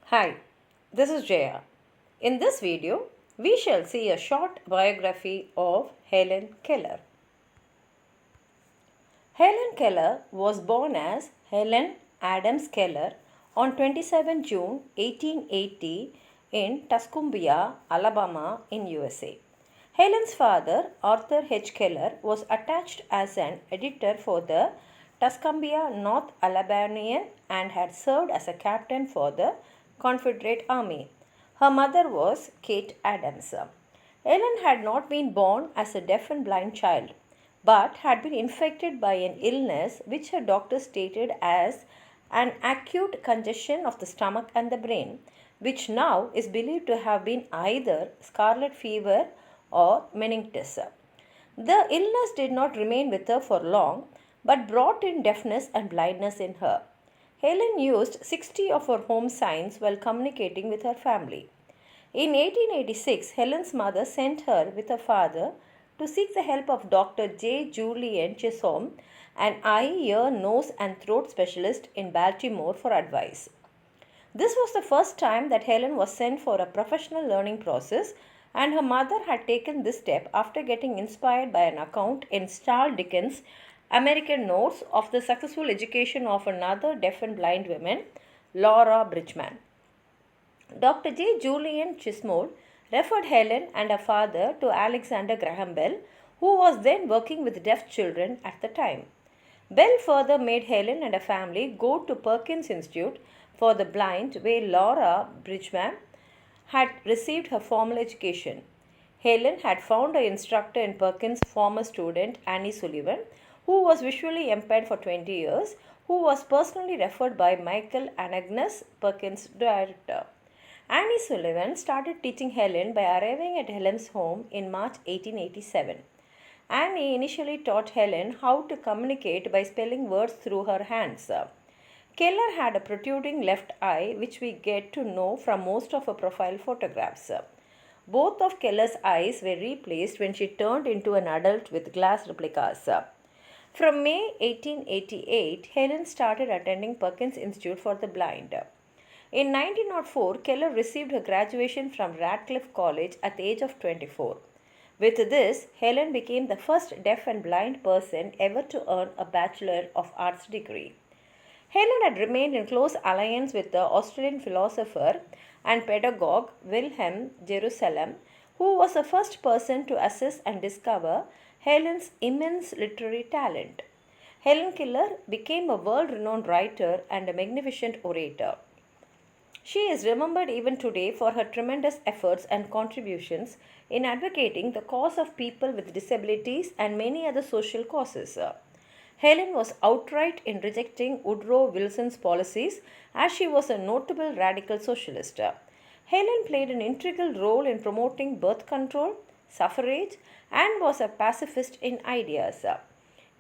Hi, this is Jaya. In this video, we shall see a short biography of Helen Keller. Helen Keller was born as Helen Adams Keller on 27 June 1880 in Tuscumbia, Alabama in USA. Helen's father, Arthur H. Keller, was attached as an editor for the Tuscumbia North Alabamian and had served as a captain for the Confederate Army. Her mother was Kate Adams. Helen had not been born as a deaf and blind child, but had been infected by an illness which her doctor stated as an acute congestion of the stomach and the brain, which now is believed to have been either scarlet fever or meningitis. The illness did not remain with her for long, but brought in deafness and blindness in her. Helen used 60 of her home signs while communicating with her family. In 1886, Helen's mother sent her with her father to seek the help of Dr. J. Julian Chisholm, an eye, ear, nose, and throat specialist in Baltimore, for advice. This was the first time that Helen was sent for a professional learning process, and her mother had taken this step after getting inspired by an account in Charles Dickens' American Notes of the successful education of another deaf and blind woman, Laura Bridgman. Dr. J. Julian Chisholm referred Helen and her father to Alexander Graham Bell, who was then working with deaf children at the time. Bell further made Helen and her family go to Perkins Institute for the Blind, where Laura Bridgman had received her formal education. Helen had found her instructor in Perkins' former student Annie Sullivan, who was visually impaired for 20 years, who was personally referred by Michael Anagnos, Perkins' director. Annie Sullivan started teaching Helen by arriving at Helen's home in March 1887. Annie initially taught Helen how to communicate by spelling words through her hands. Keller had a protruding left eye, which we get to know from most of her profile photographs. Both of Keller's eyes were replaced when she turned into an adult with glass replicas. From May 1888, Helen started attending Perkins Institute for the Blind. In 1904, Keller received her graduation from Radcliffe College at the age of 24. With this, Helen became the first deaf and blind person ever to earn a Bachelor of Arts degree. Helen had remained in close alliance with the Australian philosopher and pedagogue Wilhelm Jerusalem, who was the first person to assess and discover Helen's immense literary talent. Helen Keller became a world-renowned writer and a magnificent orator. She is remembered even today for her tremendous efforts and contributions in advocating the cause of people with disabilities and many other social causes. Helen was outright in rejecting Woodrow Wilson's policies, as she was a notable radical socialist. Helen played an integral role in promoting birth control, suffrage, and was a pacifist in ideas.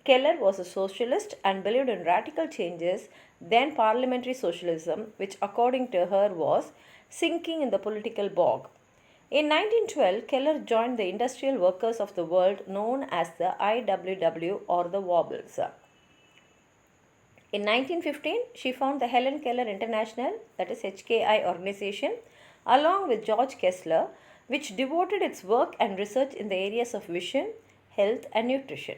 Keller was a socialist and believed in radical changes, then parliamentary socialism, which according to her was sinking in the political bog. In 1912, Keller joined the Industrial Workers of the World, known as the IWW or the Wobbles. In 1915, she founded the Helen Keller International, that is HKI organization, along with George Kessler, which devoted its work and research in the areas of vision, health, and nutrition.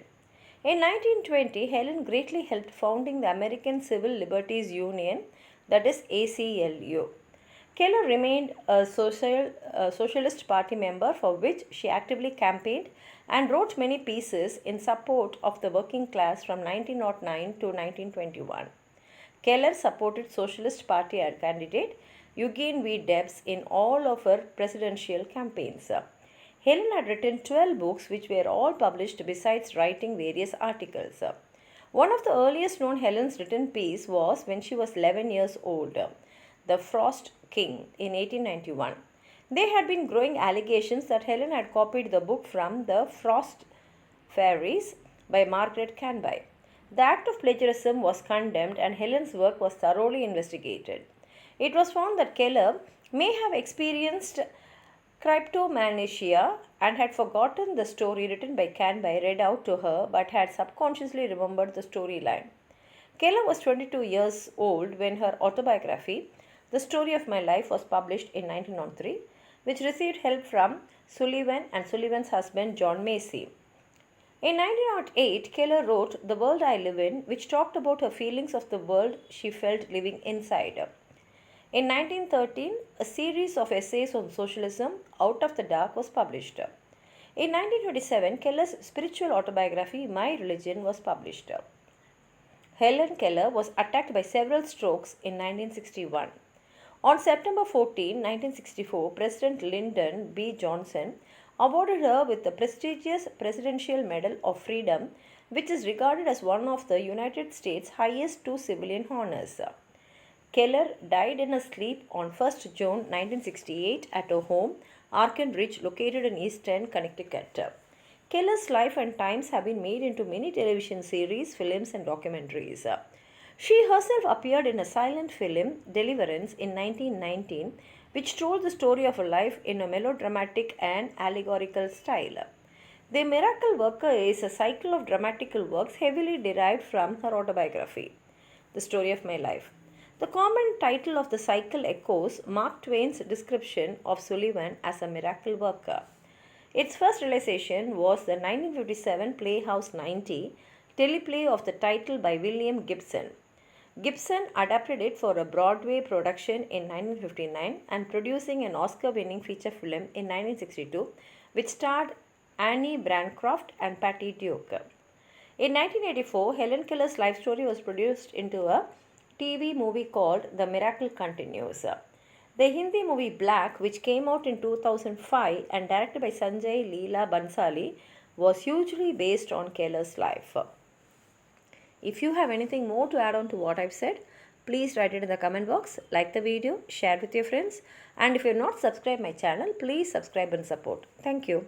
In 1920, Helen greatly helped founding the American Civil Liberties Union, that is ACLU. Keller remained a Socialist Party member, for which she actively campaigned and wrote many pieces in support of the working class from 1909 to 1921. Keller supported Socialist Party candidate Eugene V. Debs in all of her presidential campaigns. Helen had written 12 books, which were all published besides writing various articles. One of the earliest known Helen's written piece was when she was 11 years old, The Frost King, in 1891. There had been growing allegations that Helen had copied the book from The Frost Fairies by Margaret Canby. The act of plagiarism was condemned and Helen's work was thoroughly investigated. It was found that Keller may have experienced cryptomania and had forgotten the story written by Canby read out to her, but had subconsciously remembered the storyline. Keller was 22 years old when her autobiography, The Story of My Life was published in 1903, which received help from Sullivan and Sullivan's husband John Macy. In 1908, Keller wrote The World I Live In, which talked about her feelings of the world she felt living inside. In 1913, a series of essays on socialism, Out of the Dark, was published. In 1927, Keller's spiritual autobiography, My Religion, was published. Helen Keller was attacked by several strokes in 1961. On September 14, 1964, President Lyndon B. Johnson awarded her with the prestigious Presidential Medal of Freedom, which is regarded as one of the United States' highest two civilian honors. Keller died in her sleep on 1st June 1968 at her home, Arken Ridge, located in Eastern Connecticut. Keller's life and times have been made into many television series, films, and documentaries. She herself appeared in a silent film, Deliverance, in 1919, which told the story of her life in a melodramatic and allegorical style. The Miracle Worker is a cycle of dramatical works heavily derived from her autobiography, The Story of My Life. The common title of the cycle echoes Mark Twain's description of Sullivan as a miracle worker. Its first realization was the 1957 Playhouse 90 teleplay of the title by William Gibson. Gibson adapted it for a Broadway production in 1959 and producing an Oscar-winning feature film in 1962, which starred Annie Bancroft and Patty Duke. In 1984, Helen Keller's life story was produced into a TV movie called The Miracle Continues. The Hindi movie Black, which came out in 2005 and directed by Sanjay Leela Bansali, was hugely based on Keller's life. If you have anything more to add on to what I've said, please write it in the comment box, like the video, share with your friends, and if you're not subscribed my channel, please subscribe and support. Thank you.